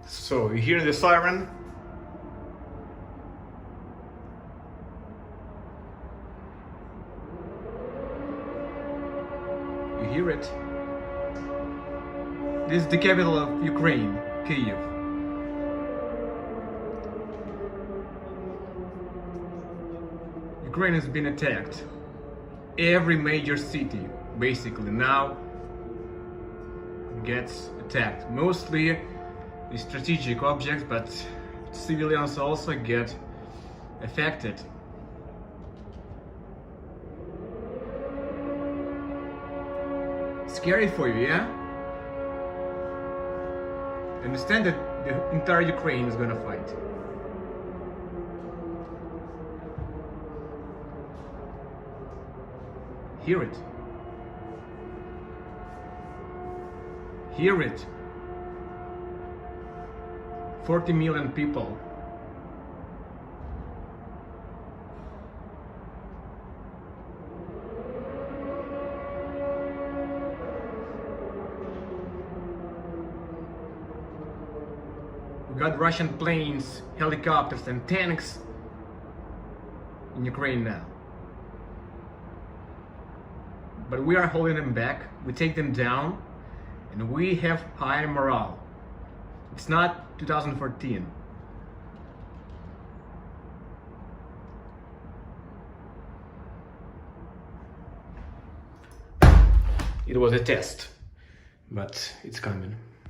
So you hear the siren? You hear it? This is the capital of Ukraine, Kyiv. Ukraine has been attacked. Every major city basically now gets attacked. Mostly the strategic objects, but civilians also get affected. Scary for you, yeah? Understand that the entire Ukraine is gonna fight. Hear it. Hear it. 40 million people. We got Russian planes, helicopters and tanks in Ukraine now. But we are holding them back, we take them down, and we have high morale. It's not 2014. It was a test, but it's coming.